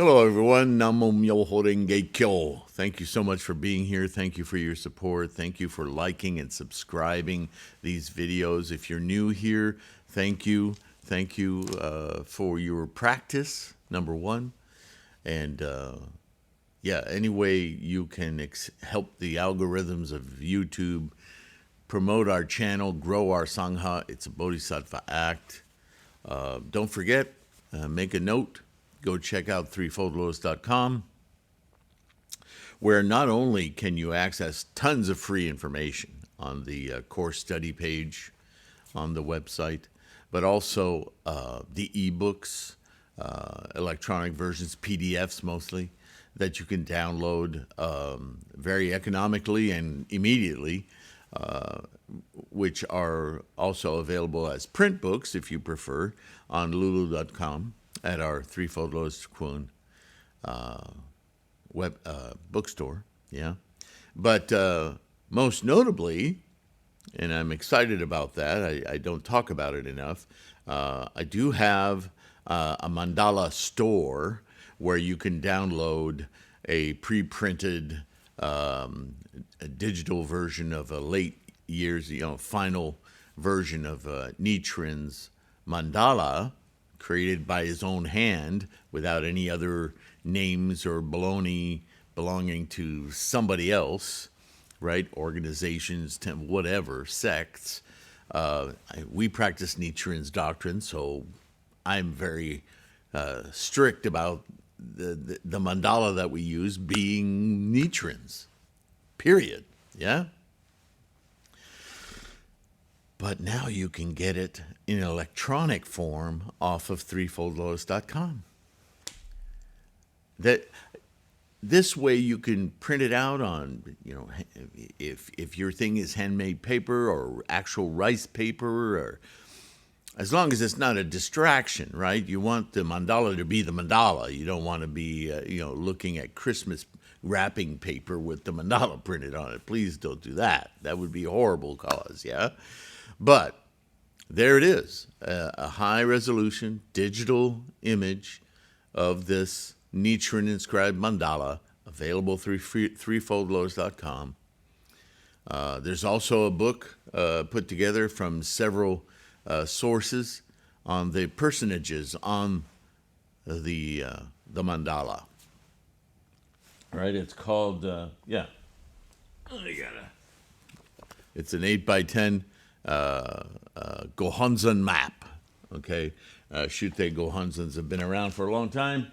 Hello, everyone. Namo Myoho Renge Kyo. Thank you so much for being here. Thank you for your support. Thank you for liking and subscribing these videos. If you're new here, thank you. Thank you for your practice, number one. And yeah, any way you can help the algorithms of YouTube promote our channel, grow our Sangha, it's a Bodhisattva act. Don't forget, make a note. Go check out threefoldlotus.com, where not only can you access tons of free information on the course study page on the website, but also the ebooks, electronic versions, PDFs mostly, that you can download very economically and immediately, which are also available as print books, if you prefer, on lulu.com. At our Threefold Lotus Kwun web bookstore, yeah. But most notably, and I'm excited about that, I don't talk about it enough, I do have a mandala store where you can download a pre-printed a digital version of a late years, final version of Nichiren's mandala, created by his own hand without any other names or baloney belonging to somebody else, right? Organizations, whatever, sects. We practice Nichiren's doctrine, so I'm very strict about the mandala that we use being Nichiren's, period, yeah? But now you can get it in electronic form off of threefoldlotus.com. This way you can print it out on, if your thing is handmade paper or actual rice paper, or as long as it's not a distraction, right? You want the mandala to be the mandala. You don't want to be, looking at Christmas wrapping paper with the mandala printed on it. Please don't do that. That would be a horrible cause, yeah? But there it is, a high-resolution digital image of this Nichiren-inscribed mandala, available through threefoldlotus.com. There's also a book put together from several sources on the personages on the mandala. All right, it's called, it's an 8x10 Gohonzon map, okay? Shute Gohonzons have been around for a long time,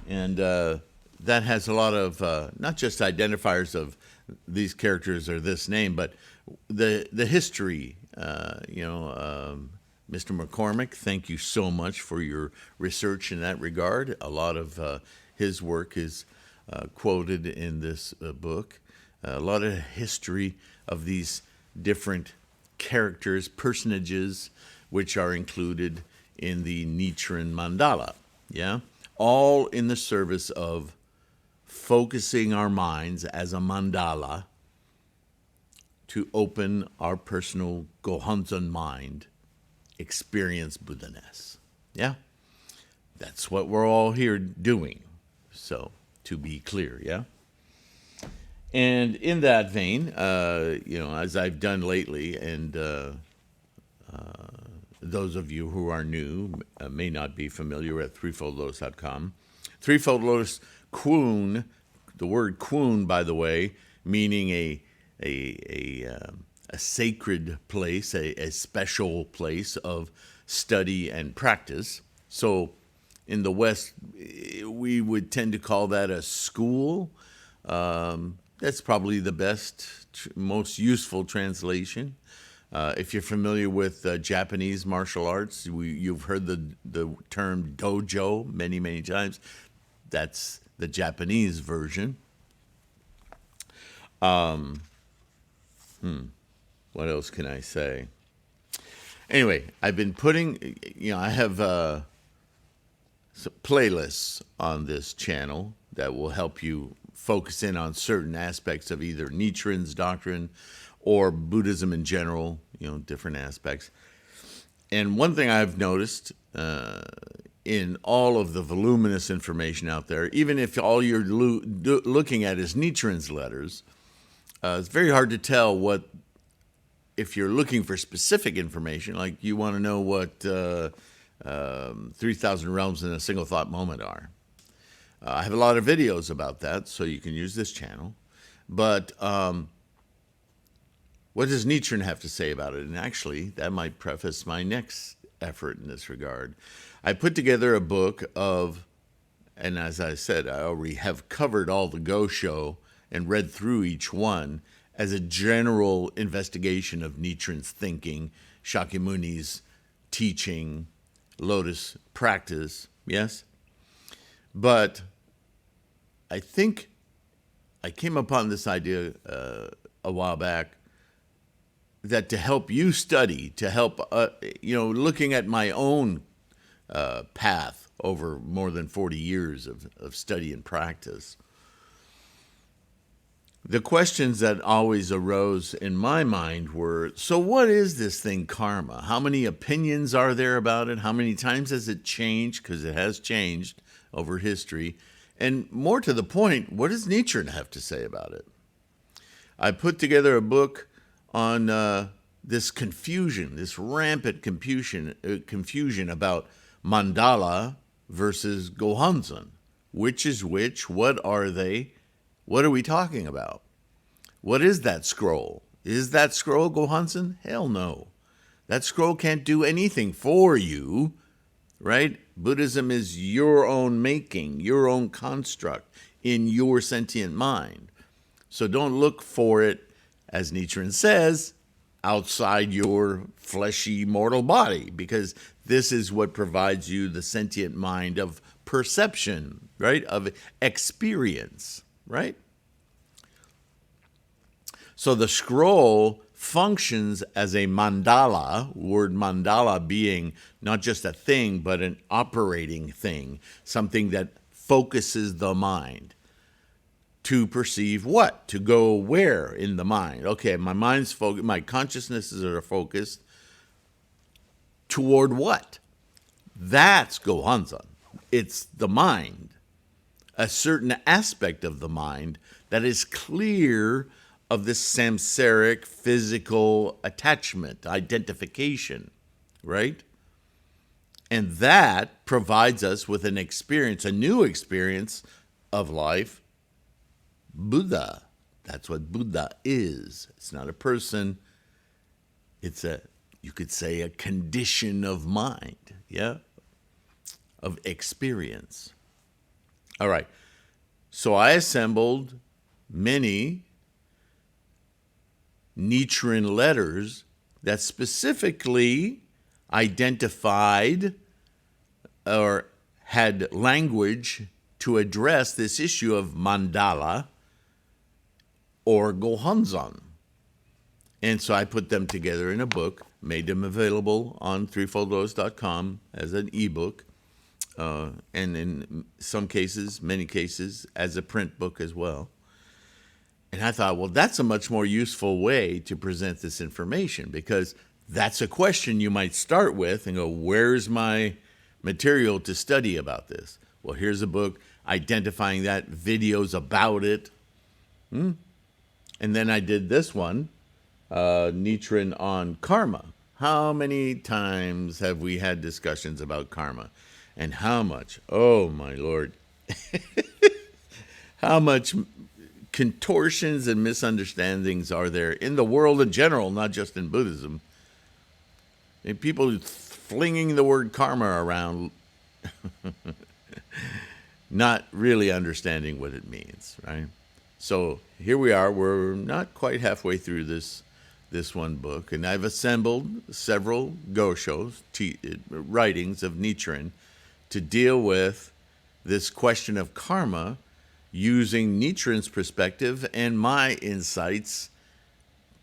and that has a lot of, not just identifiers of these characters or this name, but the history. Mr. McCormick, thank you so much for your research in that regard. A lot of his work is quoted in this book. A lot of history of these different characters, personages, which are included in the Nichiren mandala, yeah? All in the service of focusing our minds as a mandala to open our personal Gohonzon mind, experience Buddha-ness, yeah? That's what we're all here doing, so to be clear, yeah? And in that vein, as I've done lately, and those of you who are new may not be familiar at threefoldlotus.com. Threefold Lotus Kwun, the word Kwun, by the way, meaning a sacred place, a special place of study and practice. So in the West, we would tend to call that a school. That's probably the best, most useful translation. If you're familiar with Japanese martial arts, you've heard the term dojo many, many times. That's the Japanese version. What else can I say? Anyway, I've been putting, I have some playlists on this channel that will help you focus in on certain aspects of either Nichiren's doctrine or Buddhism in general, different aspects. And one thing I've noticed in all of the voluminous information out there, even if all you're looking at is Nichiren's letters, it's very hard to tell what, if you're looking for specific information, like you want to know what 3,000 realms in a single thought moment are. I have a lot of videos about that, so you can use this channel. But what does Nichiren have to say about it? And actually, that might preface my next effort in this regard. I put together a book of, and as I said, I already have covered all the Go-Sho and read through each one as a general investigation of Nichiren's thinking, Shakyamuni's teaching, Lotus practice, yes? But I think I came upon this idea a while back, that to help you study, to help, looking at my own path over more than 40 years of study and practice, the questions that always arose in my mind were, so what is this thing karma? How many opinions are there about it? How many times has it changed? Because it has changed over history. And more to the point, what does Nichiren have to say about it? I put together a book on this confusion, this rampant confusion about mandala versus gohanzon. Which is which? What are they? What are we talking about? What is that scroll? Is that scroll gohanzon? Hell no. That scroll can't do anything for you, right? Buddhism is your own making, your own construct in your sentient mind. So don't look for it, as Nichiren says, outside your fleshy mortal body, because this is what provides you the sentient mind of perception, right? Of experience, right? So the scroll functions as a mandala, word mandala being not just a thing, but an operating thing, something that focuses the mind. To perceive what? To go where in the mind? Okay, my mind's focused, my consciousnesses are focused toward what? That's gohanzon. It's the mind, a certain aspect of the mind that is clear of this samsaric physical attachment, identification, right? And that provides us with an experience, a new experience of life, Buddha. That's what Buddha is. It's not a person. It's you could say, a condition of mind, yeah? Of experience. All right. So I assembled many Nichiren letters that specifically identified or had language to address this issue of mandala or gohanzon. And so I put them together in a book, made them available on threefoldlotus.com as an ebook, and in some cases, many cases, as a print book as well. And I thought, well, that's a much more useful way to present this information, because that's a question you might start with and go, where's my material to study about this? Well, here's a book identifying that, videos about it. And then I did this one, Nichiren On Karma. How many times have we had discussions about karma? And how much, oh my Lord, how much contortions and misunderstandings are there in the world in general, not just in Buddhism. And people flinging the word karma around, not really understanding what it means, right? So here we are. We're not quite halfway through this one book, and I've assembled several Go-Shos, writings of Nichiren, to deal with this question of karma using Nichiren's perspective and my insights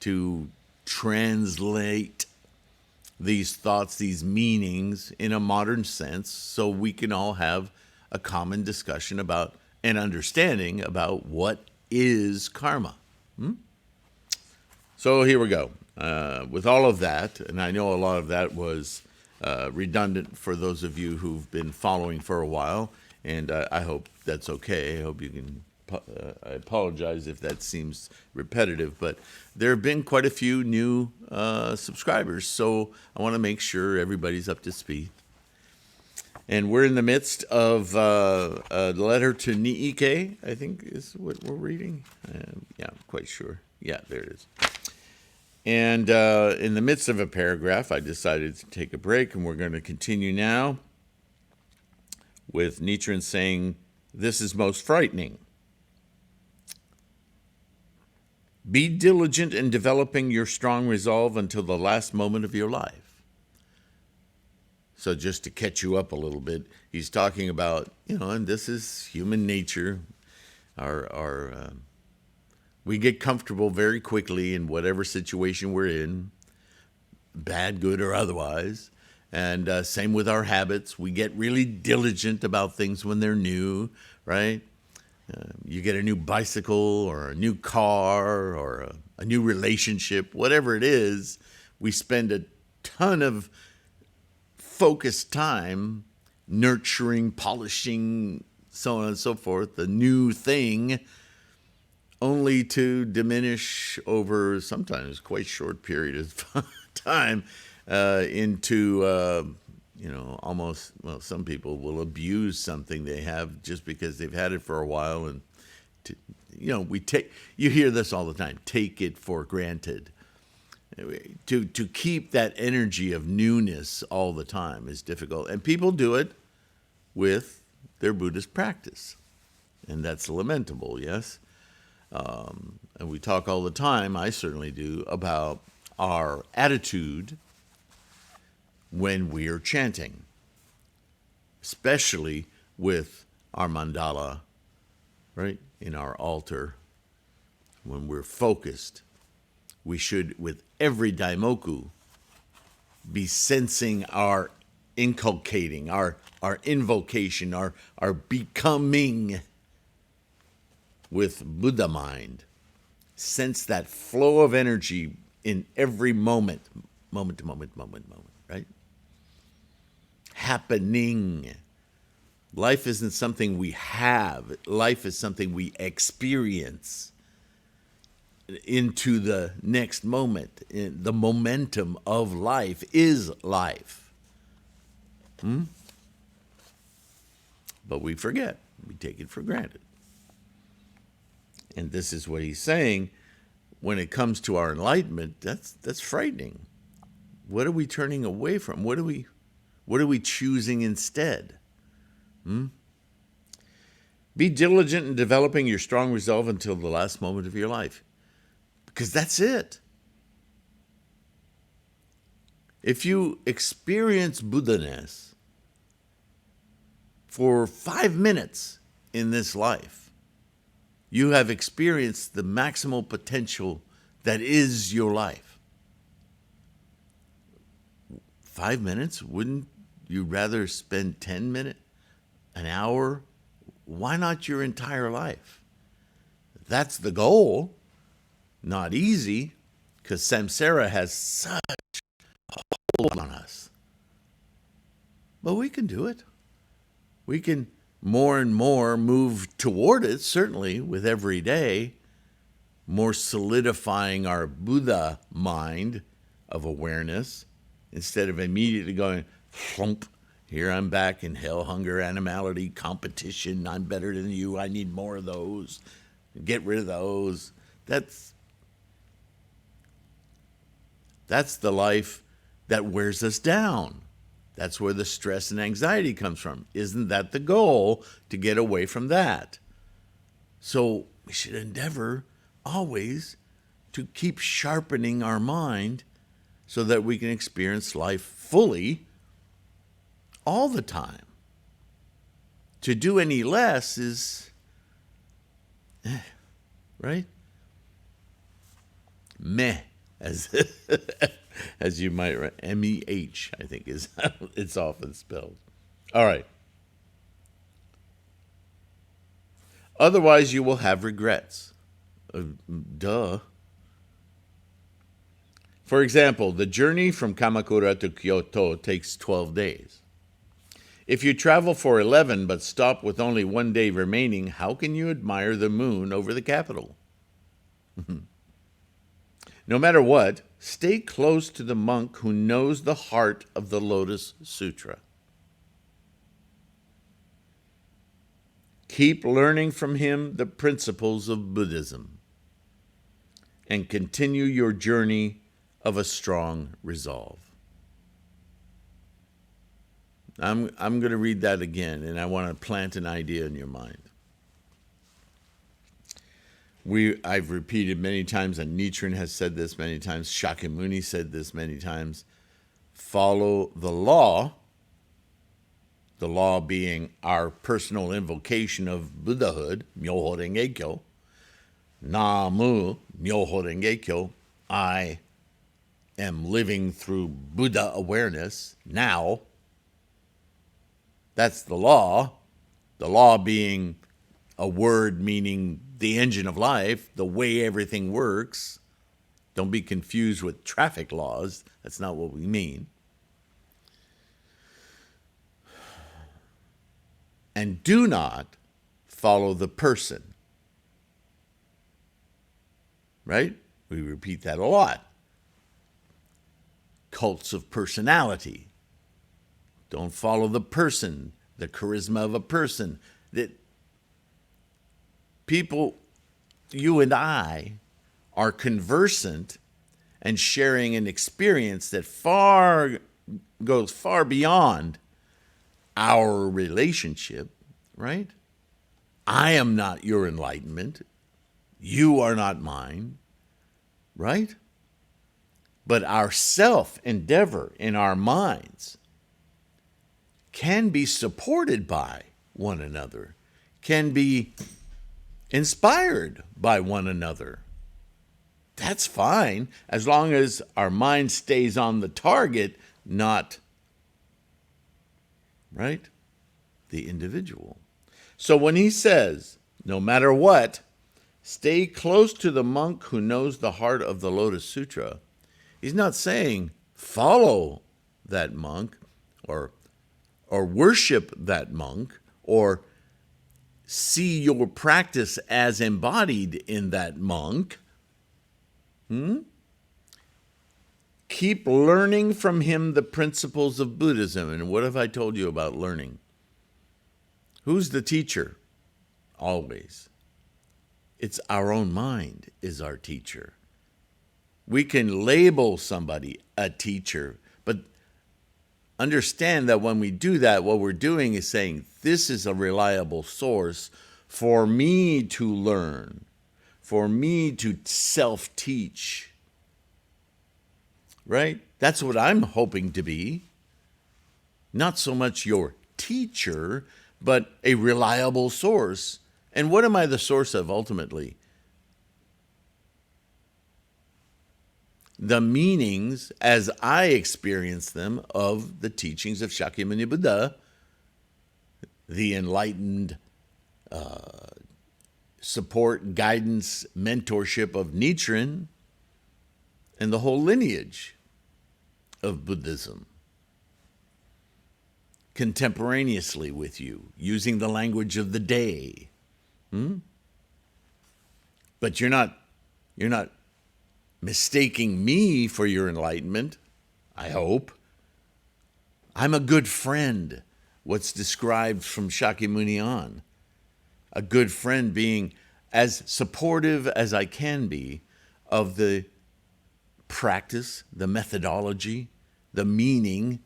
to translate these thoughts, these meanings in a modern sense, so we can all have a common discussion about and understanding about what is karma. So here we go. With all of that, and I know a lot of that was redundant for those of you who've been following for a while, and I hope that's okay. I hope you can. I apologize if that seems repetitive, but there have been quite a few new subscribers, so I want to make sure everybody's up to speed. And we're in the midst of a letter to Niike, I think is what we're reading. Yeah, I'm quite sure. Yeah, there it is. And in the midst of a paragraph, I decided to take a break, and we're going to continue now with Nichiren saying, "This is most frightening. Be diligent in developing your strong resolve until the last moment of your life." So just to catch you up a little bit, he's talking about, and this is human nature. We get comfortable very quickly in whatever situation we're in, bad, good, or otherwise. And same with our habits. We get really diligent about things when they're new, right? You get a new bicycle or a new car or a new relationship, whatever it is, we spend a ton of focused time nurturing, polishing, so on and so forth, the new thing, only to diminish over sometimes quite short period of time into, almost, well, some people will abuse something they have just because they've had it for a while. And, you hear this all the time, take it for granted. To keep that energy of newness all the time is difficult. And people do it with their Buddhist practice. And that's lamentable, yes? And we talk all the time, I certainly do, about our attitude when we're chanting, especially with our mandala, right, in our altar. When we're focused, we should, with every daimoku, be sensing our inculcating, our invocation, our becoming with Buddha mind. Sense that flow of energy in every moment to moment, right? Happening. Life isn't something we have. Life is something we experience into the next moment. The momentum of life is life. But we forget. We take it for granted. And this is what he's saying. When it comes to our enlightenment, that's frightening. What are we turning away from? What are we choosing instead? Be diligent in developing your strong resolve until the last moment of your life. Because that's it. If you experience Buddha-ness for 5 minutes in this life, you have experienced the maximal potential that is your life. 5 minutes? Wouldn't you rather spend 10 minutes, an hour? Why not your entire life? That's the goal. Not easy, because samsara has such a hold on us. But we can do it. We can more and more move toward it, certainly, with every day, more solidifying our Buddha mind of awareness, instead of immediately going, thump, here I'm back in hell, hunger, animality, competition, I'm better than you, I need more of those, get rid of those. That's the life that wears us down. That's where the stress and anxiety comes from. Isn't that the goal, to get away from that? So we should endeavor always to keep sharpening our mind so that we can experience life fully all the time. To do any less is, right? Meh, as you might write, M-E-H, I think is how it's often spelled. All right. Otherwise, you will have regrets. Duh. For example, the journey from Kamakura to Kyoto takes 12 days. If you travel for 11 but stop with only 1 day remaining, how can you admire the moon over the capital? No matter what, stay close to the monk who knows the heart of the Lotus Sutra. Keep learning from him the principles of Buddhism and continue your journey of a strong resolve. I'm going to read that again, and I want to plant an idea in your mind. I've repeated many times, and Nichiren has said this many times, Shakyamuni said this many times. Follow the law being our personal invocation of Buddhahood, Myoho Renge Kyo. Namu, Myoho Renge Kyo. I am living through Buddha awareness now. That's the law. The law being a word meaning the engine of life, the way everything works. Don't be confused with traffic laws. That's not what we mean. And do not follow the person. Right? We repeat that a lot. Cults of personality. Don't follow the person, the charisma of a person. That people, you and I, are conversant and sharing an experience that goes far beyond our relationship, right? I am not your enlightenment. You are not mine, right? But our self-endeavor in our minds can be supported by one another, can be inspired by one another. That's fine, as long as our mind stays on the target, not, right, the individual. So when he says, no matter what, stay close to the monk who knows the heart of the Lotus Sutra, he's not saying follow that monk or worship that monk or see your practice as embodied in that monk. Keep learning from him the principles of Buddhism. And what have I told you about learning? Who's the teacher? Always. It's our own mind is our teacher. We can label somebody a teacher, but understand that when we do that, what we're doing is saying, this is a reliable source for me to learn, for me to self-teach. Right? That's what I'm hoping to be. Not so much your teacher, but a reliable source. And what am I the source of ultimately? The meanings, as I experience them, of the teachings of Shakyamuni Buddha, the enlightened support, guidance, mentorship of Nichiren, and the whole lineage of Buddhism. Contemporaneously with you, using the language of the day. But you're not mistaking me for your enlightenment, I hope. I'm a good friend, what's described from Shakyamuni on. A good friend being as supportive as I can be of the practice, the methodology, the meaning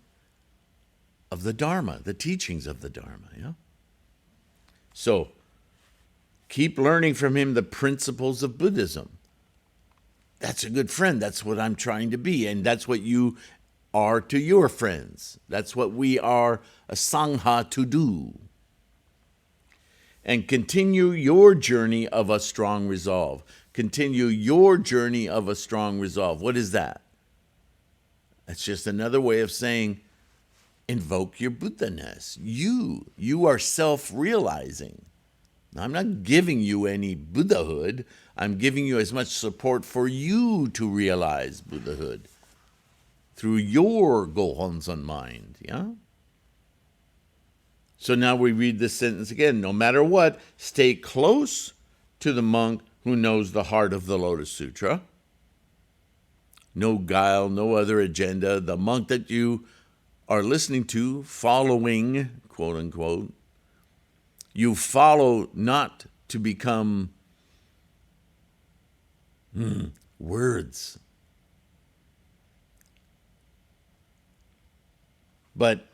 of the Dharma, the teachings of the Dharma. Yeah? So, keep learning from him the principles of Buddhism. That's a good friend. That's what I'm trying to be. And that's what you are to your friends. That's what we are a Sangha to do. And continue your journey of a strong resolve. Continue your journey of a strong resolve. What is that? That's just another way of saying, invoke your Buddha-ness. You are self-realizing. I'm not giving you any Buddhahood. I'm giving you as much support for you to realize Buddhahood through your Gohonzon mind, yeah? So now we read this sentence again. No matter what, stay close to the monk who knows the heart of the Lotus Sutra. No guile, no other agenda. The monk that you are listening to, following, quote unquote, you follow not to become words, but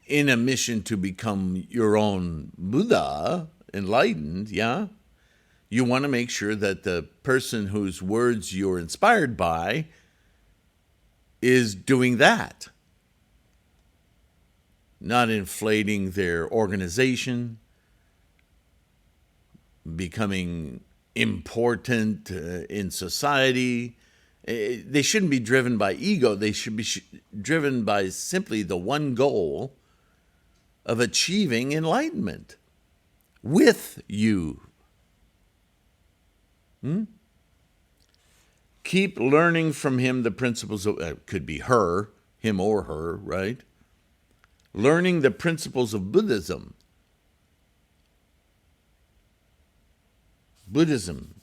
in a mission to become your own Buddha, enlightened, yeah? You want to make sure that the person whose words you're inspired by is doing that. Not inflating their organization, becoming important in society. They shouldn't be driven by ego. They should be driven by simply the one goal of achieving enlightenment with you. Keep learning from him the principles of, could be her, him or her, right? Learning the principles of Buddhism. Buddhism.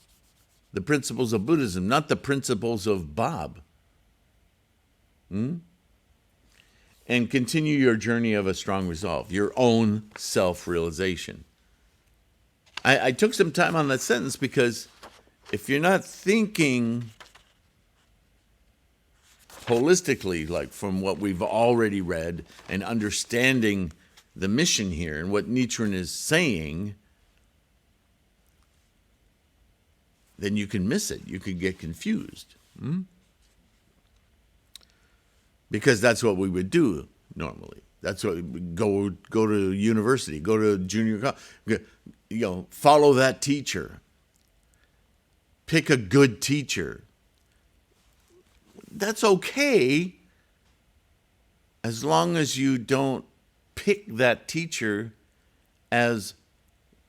The principles of Buddhism, not the principles of Bob. And continue your journey of a strong resolve, your own self-realization. I took some time on that sentence because if you're not thinking holistically, like from what we've already read, and understanding the mission here and what Nichiren is saying, then you can miss it. You could get confused. Because that's what we would do normally. That's what we go to university, go to junior college, follow that teacher. Pick a good teacher. That's okay as long as you don't pick that teacher as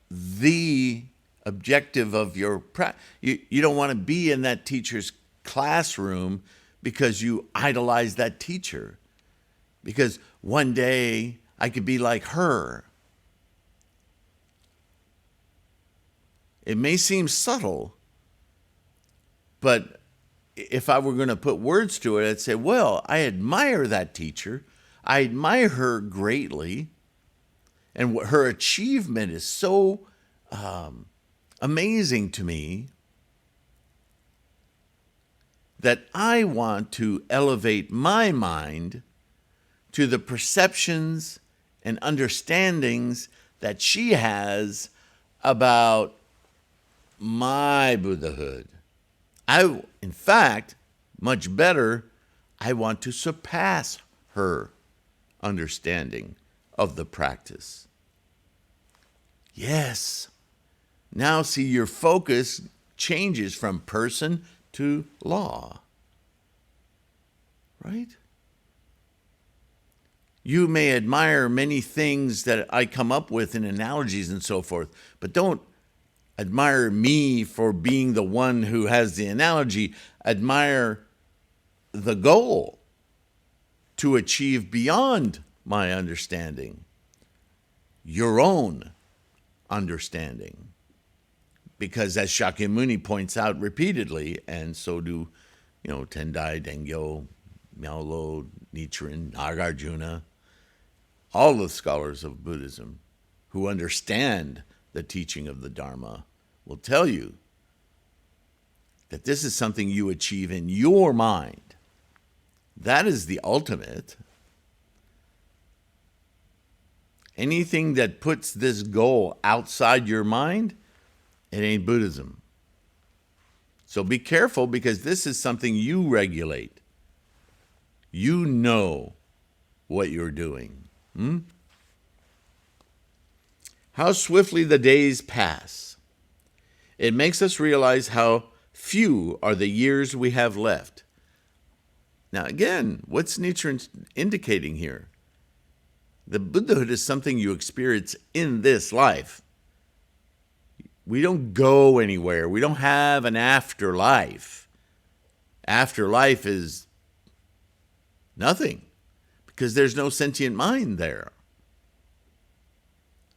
the objective of your practice. You don't want to be in that teacher's classroom because you idolize that teacher. Because one day I could be like her. It may seem subtle, but if I were going to put words to it, I'd say, well, I admire that teacher. I admire her greatly. And her achievement is so amazing to me that I want to elevate my mind to the perceptions and understandings that she has about my Buddhahood. In fact, much better, I want to surpass her understanding of the practice. Yes. Now see, your focus changes from person to law. Right? You may admire many things that I come up with in analogies and so forth, but don't admire me for being the one who has the analogy. Admire the goal to achieve beyond my understanding, your own understanding. Because as Shakyamuni points out repeatedly, and so do, Tendai, Dengyo, Miaolo, Nichiren, Nagarjuna, all the scholars of Buddhism who understand the teaching of the Dharma will tell you that this is something you achieve in your mind. That is the ultimate. Anything that puts this goal outside your mind, it ain't Buddhism. So be careful, because this is something you regulate. You know what you're doing. How swiftly the days pass. It makes us realize how few are the years we have left. Now again, what's Nichiren indicating here? The Buddhahood is something you experience in this life. We don't go anywhere. We don't have an afterlife. Afterlife is nothing because there's no sentient mind there.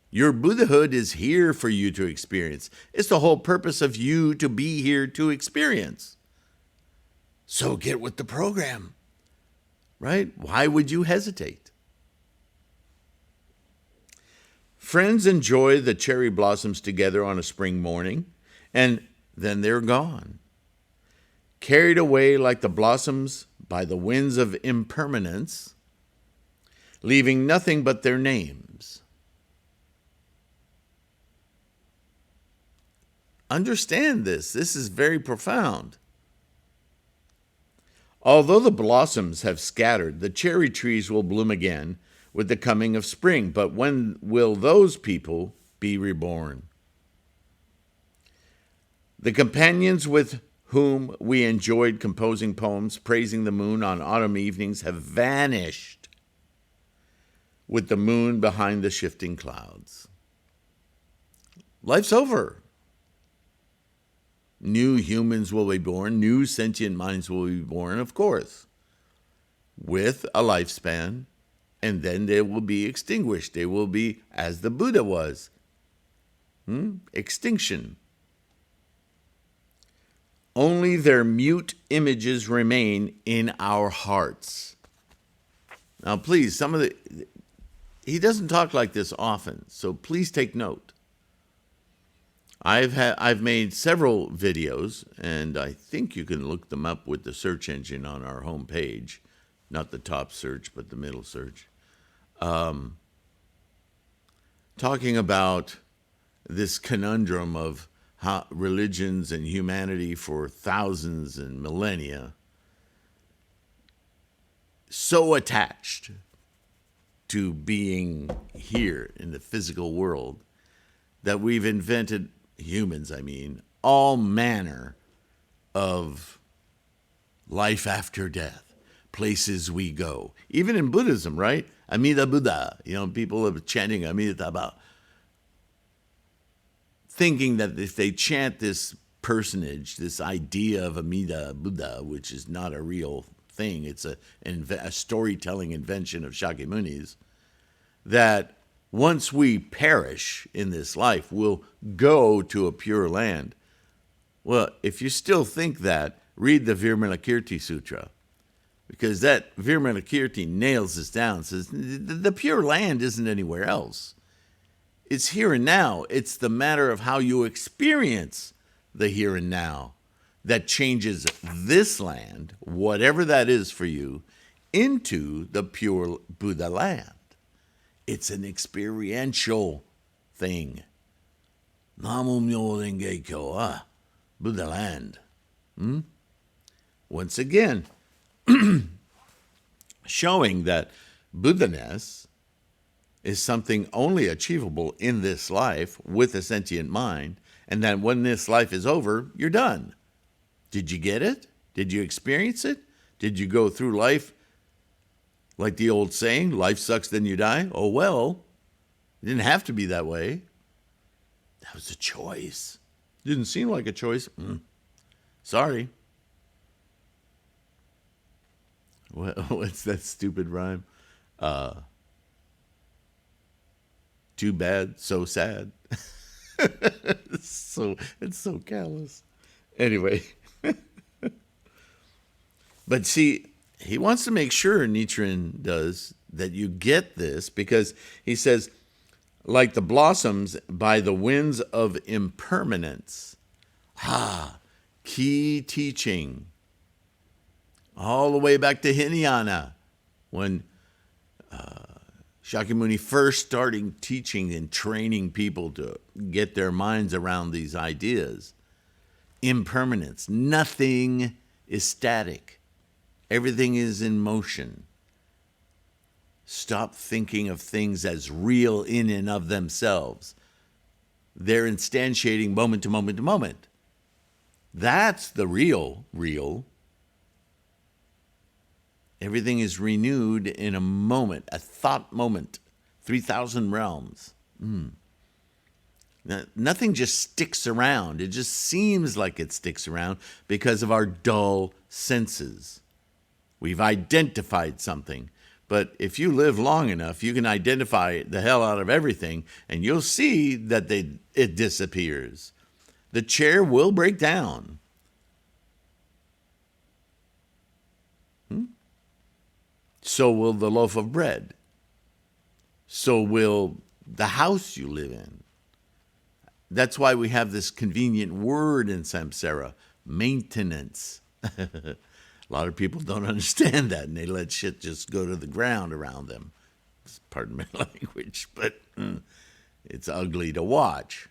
Your Buddhahood is here for you to experience. It's the whole purpose of you to be here to experience. So get with the program, right? Why would you hesitate? Friends enjoy the cherry blossoms together on a spring morning, and then they're gone. Carried away like the blossoms by the winds of impermanence, leaving nothing but their names. Understand this. This is very profound. Although the blossoms have scattered, the cherry trees will bloom again with the coming of spring. But when will those people be reborn? The companions with whom we enjoyed composing poems praising the moon on autumn evenings have vanished with the moon behind the shifting clouds. Life's over. New humans will be born. New sentient minds will be born, of course, with a lifespan, and then they will be extinguished. They will be as the Buddha was. Extinction. Only their mute images remain in our hearts. Now, please, he doesn't talk like this often, so please take note. I've made several videos, and I think you can look them up with the search engine on our homepage, not the top search, but the middle search, talking about this conundrum of how religions and humanity for thousands and millennia so attached to being here in the physical world that we've invented, humans, I mean, all manner of life after death, places we go. Even in Buddhism, right? Amida Buddha, people are chanting Amida, thinking that if they chant this personage, this idea of Amida Buddha, which is not a real thing, it's a storytelling invention of Shakyamuni's, that once we perish in this life, we'll go to a pure land. Well, if you still think that, read the Virmalakirti Sutra, because that Virmalakirti nails this down, says the pure land isn't anywhere else. It's here and now. It's the matter of how you experience the here and now that changes this land, whatever that is for you, into the pure Buddha land. It's an experiential thing. Namu Myo Renge Kyo, Buddha land. Once again, showing that Buddha-ness is something only achievable in this life with a sentient mind, and that when this life is over, you're done. Did you get it? Did you experience it? Did you go through life like the old saying, life sucks, then you die? Oh, well, it didn't have to be that way. That was a choice. Didn't seem like a choice. Sorry. What's that stupid rhyme? Too bad, so sad. It's so callous. Anyway. But see, he wants to make sure, Nichiren does, that you get this, because he says, like the blossoms by the winds of impermanence. Key teaching. All the way back to Hinayana, when Shakyamuni first started teaching and training people to get their minds around these ideas. Impermanence. Nothing is static. Everything is in motion. Stop thinking of things as real in and of themselves. They're instantiating moment to moment to moment. That's the real. Everything is renewed in a moment, a thought moment, 3,000 realms. Nothing just sticks around. It just seems like it sticks around because of our dull senses. We've identified something. But if you live long enough, you can identify the hell out of everything, and you'll see that it disappears. The chair will break down. So will the loaf of bread. So will the house you live in. That's why we have this convenient word in samsara, maintenance. A lot of people don't understand that, and they let shit just go to the ground around them. Pardon my language, but it's ugly to watch,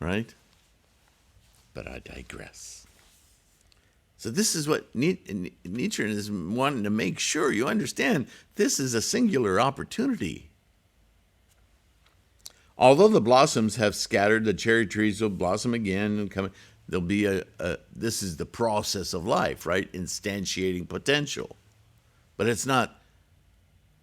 right? But I digress. So this is what Nichiren is wanting to make sure you understand. This is a singular opportunity. Although the blossoms have scattered, the cherry trees will blossom again and come. There'll be this is the process of life, right? Instantiating potential. But it's not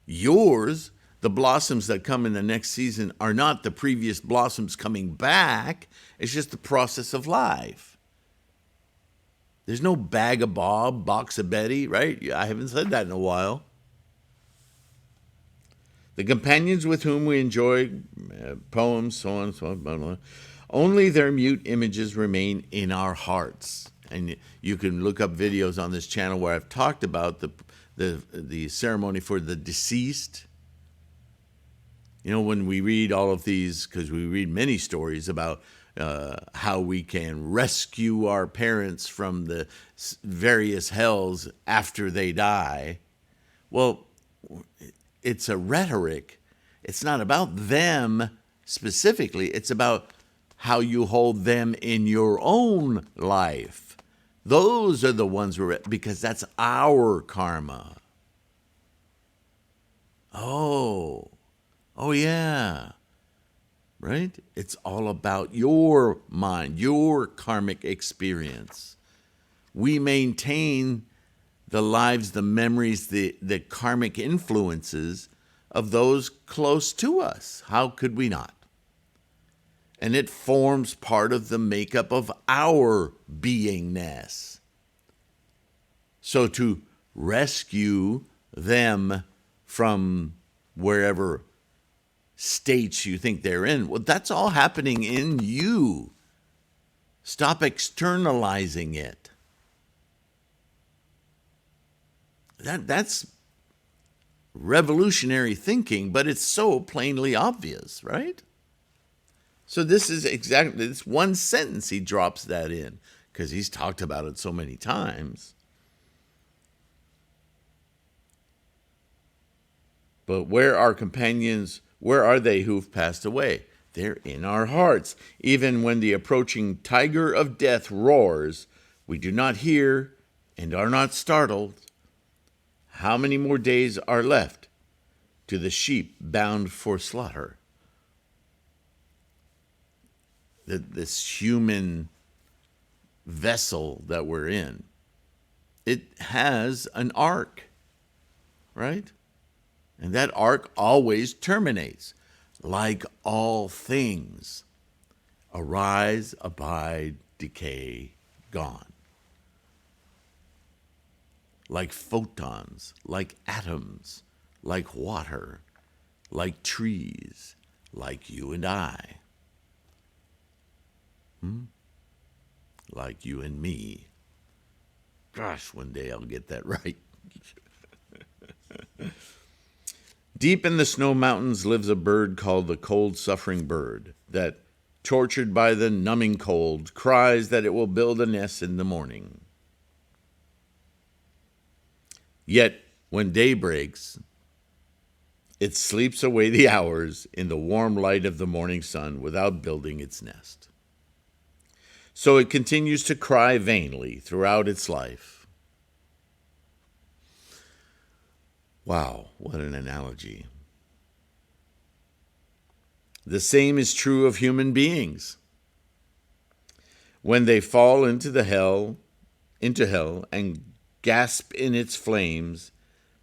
yours. The blossoms that come in the next season are not the previous blossoms coming back. It's just the process of life. There's no bag of Bob, box of Betty, right? I haven't said that in a while. The companions with whom we enjoy poems, so on, blah, blah, only their mute images remain in our hearts. And you can look up videos on this channel where I've talked about the ceremony for the deceased. You know, when we read all of these, because we read many stories about how we can rescue our parents from the various hells after they die. Well, it's a rhetoric. It's not about them specifically. It's about how you hold them in your own life. Those are the ones because that's our karma. Oh yeah. Right? It's all about your mind, your karmic experience. We maintain the lives, the memories, the karmic influences of those close to us. How could we not? And it forms part of the makeup of our beingness. So to rescue them from wherever states you think they're in, well, that's all happening in you. Stop externalizing it. That's revolutionary thinking, but it's so plainly obvious, right? So this is exactly, this one sentence he drops that in, because he's talked about it so many times. But where are companions? Where are they who've passed away? They're in our hearts. Even when the approaching tiger of death roars, we do not hear and are not startled. How many more days are left to the sheep bound for slaughter? This human vessel that we're in, it has an arc, right? And that arc always terminates. Like all things, arise, abide, decay, gone. Like photons, like atoms, like water, like trees, like you and I. Like you and me. Gosh, one day I'll get that right. Deep in the snow mountains lives a bird called the cold-suffering bird that, tortured by the numbing cold, cries that it will build a nest in the morning. Yet, when day breaks, it sleeps away the hours in the warm light of the morning sun without building its nest. So it continues to cry vainly throughout its life. Wow, what an analogy. The same is true of human beings. When they fall into hell and gasp in its flames,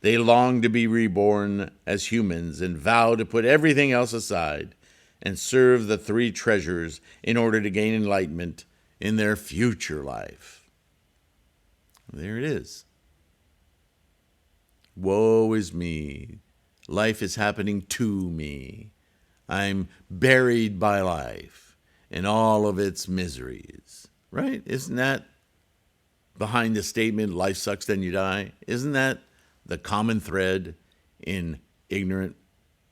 they long to be reborn as humans and vow to put everything else aside and serve the three treasures in order to gain enlightenment in their future life. There it is. Woe is me. Life is happening to me. I'm buried by life and all of its miseries. Right? Isn't that behind the statement, life sucks, then you die? Isn't that the common thread in ignorant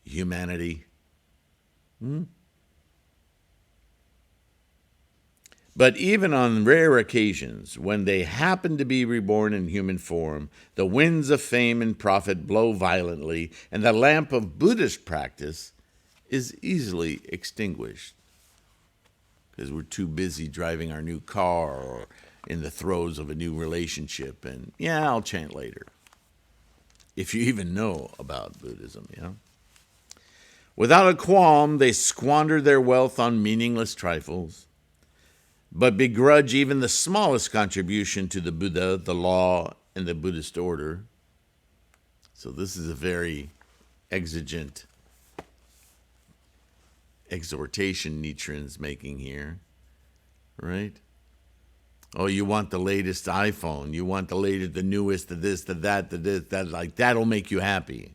humanity? But even on rare occasions, when they happen to be reborn in human form, the winds of fame and profit blow violently, and the lamp of Buddhist practice is easily extinguished because we're too busy driving our new car or in the throes of a new relationship. And yeah, I'll chant later. If you even know about Buddhism, Without a qualm, they squander their wealth on meaningless trifles, but begrudge even the smallest contribution to the Buddha, the law, and the Buddhist order. So this is a very exigent exhortation Nichiren's making here, right? Oh, you want the latest iPhone, you want the newest, the this, the that, the this, that, like that'll make you happy.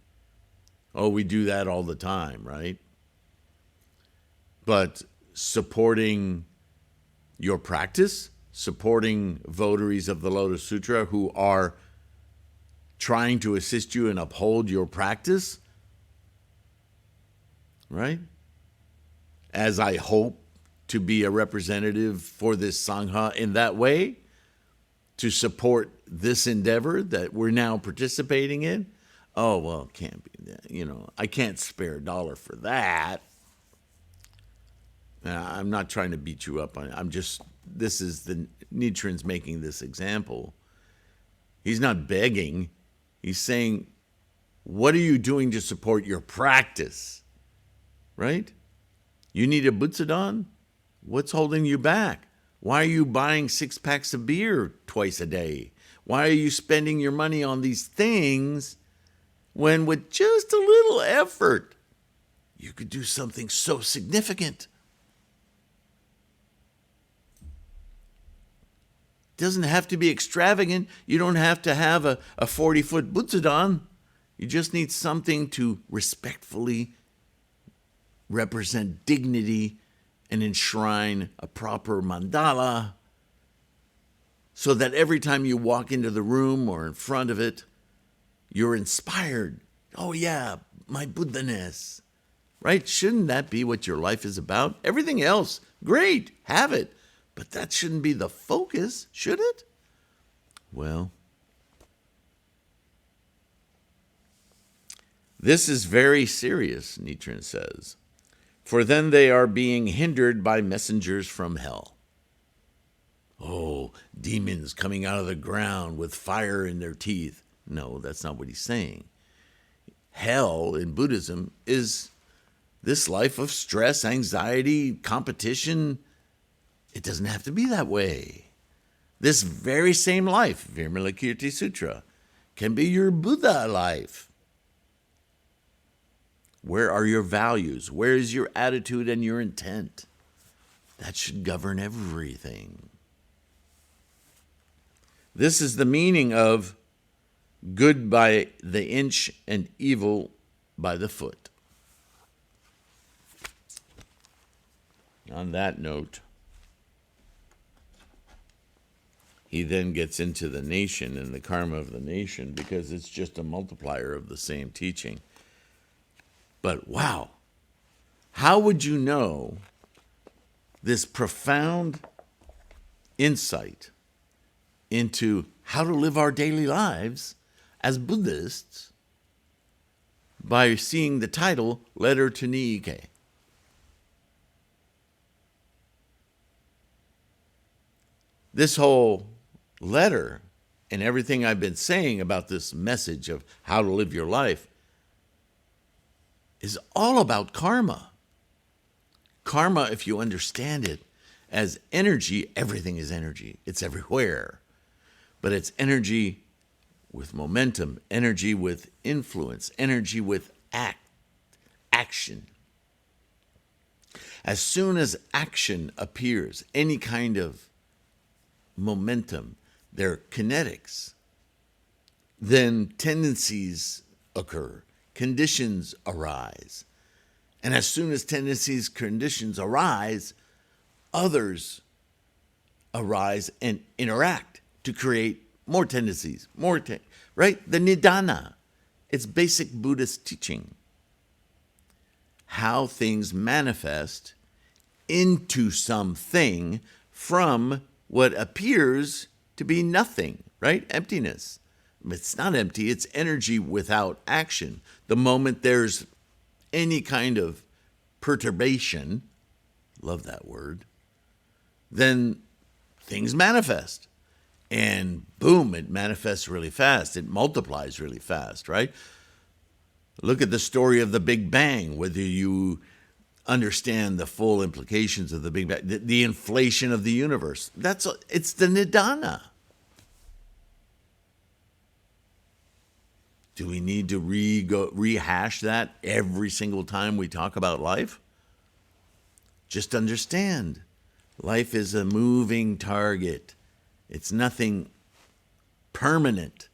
Oh, we do that all the time, right? But supporting your practice, supporting votaries of the Lotus Sutra who are trying to assist you and uphold your practice, right? As I hope to be a representative for this Sangha in that way, to support this endeavor that we're now participating in. Oh, well, it can't be that. I can't spare a dollar for that. I'm not trying to beat you up. Nichiren's making this example. He's not begging. He's saying, what are you doing to support your practice? Right? You need a Butsudan? What's holding you back? Why are you buying 6 packs of beer twice a day? Why are you spending your money on these things when with just a little effort, you could do something so significant? It doesn't have to be extravagant. You don't have to have a 40-foot Butsudan. You just need something to respectfully represent dignity and enshrine a proper mandala so that every time you walk into the room or in front of it, you're inspired. Oh yeah, my Buddha-ness, right? Shouldn't that be what your life is about? Everything else, great, have it. But that shouldn't be the focus, should it? Well, this is very serious, Nichiren says. For then they are being hindered by messengers from hell. Oh, demons coming out of the ground with fire in their teeth. No, that's not what he's saying. Hell in Buddhism is this life of stress, anxiety, competition. It doesn't have to be that way. This very same life, Vimalakirti Sutra, can be your Buddha life. Where are your values? Where is your attitude and your intent? That should govern everything. This is the meaning of good by the inch and evil by the foot. On that note, he then gets into the nation and the karma of the nation because it's just a multiplier of the same teaching. But wow, how would you know this profound insight into how to live our daily lives as Buddhists by seeing the title, Letter to Niike? This whole letter and everything I've been saying about this message of how to live your life is all about karma. Karma, if you understand it as energy, everything is energy. It's everywhere. But it's energy with momentum, energy with influence, energy with action. As soon as action appears, any kind of momentum, their kinetics, then tendencies occur, conditions arise. And as soon as tendencies, conditions arise, others arise and interact to create more tendencies, right? The nidana. It's basic Buddhist teaching. How things manifest into something from what appears to be nothing, right? Emptiness. It's not empty, it's energy without action. The moment there's any kind of perturbation, love that word, then things manifest. And boom, it manifests really fast. It multiplies really fast, right? Look at the story of the Big Bang, whether you understand the full implications of the Big Bang, the inflation of the universe. It's the nidana. Do we need to rehash that every single time we talk about life? Just understand, life is a moving target. It's nothing permanent.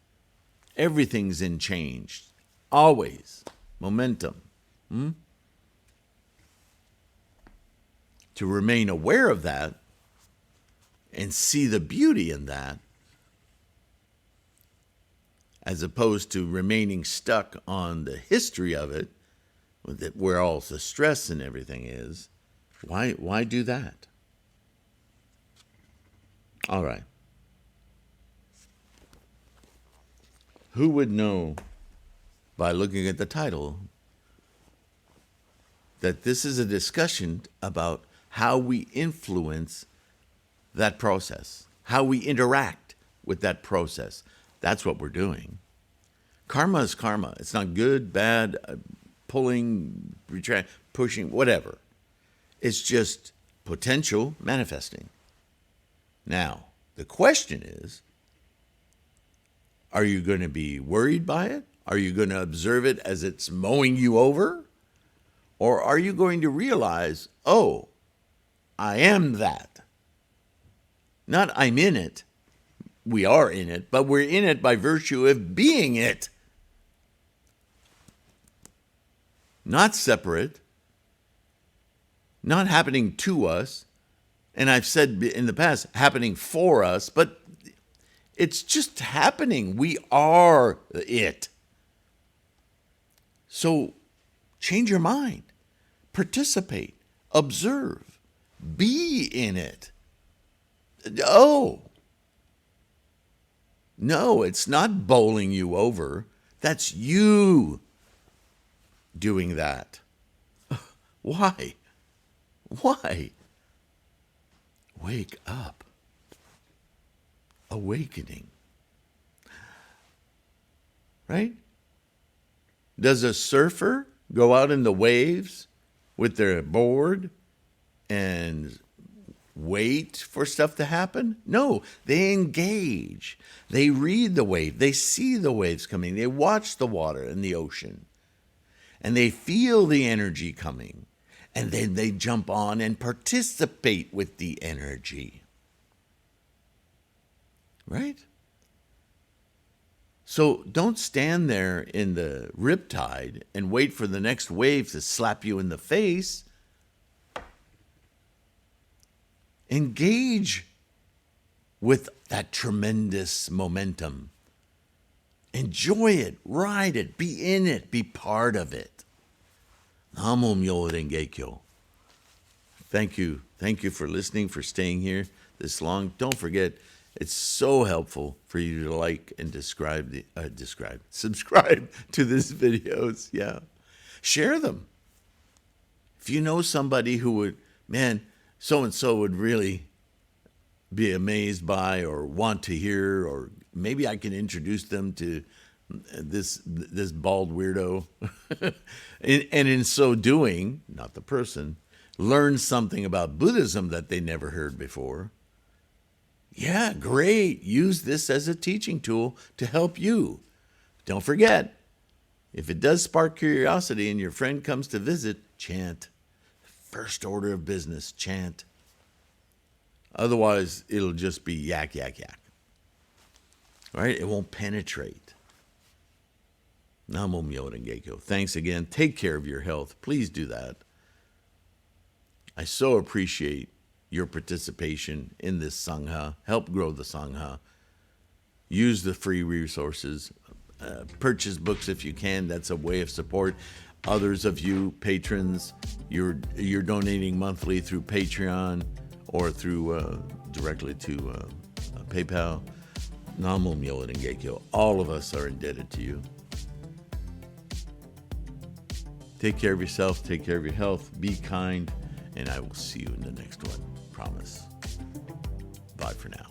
Everything's in change. Always. Momentum. To remain aware of that and see the beauty in that, as opposed to remaining stuck on the history of it, where all the stress and everything is, why do that? All right. Who would know by looking at the title that this is a discussion about how we influence that process, how we interact with that process? That's what we're doing. Karma is karma. It's not good, bad, pulling, pushing, whatever. It's just potential manifesting. Now, the question is, are you going to be worried by it? Are you going to observe it as it's mowing you over? Or are you going to realize, oh, I am that? Not I'm in it. We are in it, but we're in it by virtue of being it. Not separate, not happening to us, and I've said in the past, happening for us, but it's just happening. We are it. So change your mind, participate, observe, be in it. Oh, no, it's not bowling you over. That's you doing that. Why? Why? Wake up. Awakening. Right? Does a surfer go out in the waves with their board and wait for stuff to happen? No, they engage. They read the wave. They see the waves coming. They watch the water and the ocean. And they feel the energy coming. And then they jump on and participate with the energy. Right? So don't stand there in the riptide and wait for the next wave to slap you in the face. Engage with that tremendous momentum. Enjoy it, ride it, be in it, be part of it. Namo Myoho Renge Kyo. Thank you. Thank you for listening, for staying here this long. Don't forget, it's so helpful for you to like and subscribe to these videos. Yeah. Share them. If you know somebody who would, man, so-and-so would really be amazed by or want to hear, or maybe I can introduce them to this bald weirdo. And in so doing, not the person, learn something about Buddhism that they never heard before. Yeah, great. Use this as a teaching tool to help you. Don't forget, if it does spark curiosity and your friend comes to visit, chant, first order of business, chant. Otherwise, it'll just be yak, yak, yak. Right? It won't penetrate. Namo Myoho Renge Kyo. Thanks again. Take care of your health. Please do that. I so appreciate your participation in this Sangha. Help grow the Sangha. Use the free resources. Purchase books if you can. That's a way of support. Others of you patrons, you're donating monthly through Patreon or through directly to PayPal. Namo Myoho Renge Kyo. All of us are indebted to you. Take care of yourself. Take care of your health. Be kind. And I will see you in the next one. Promise. Bye for now.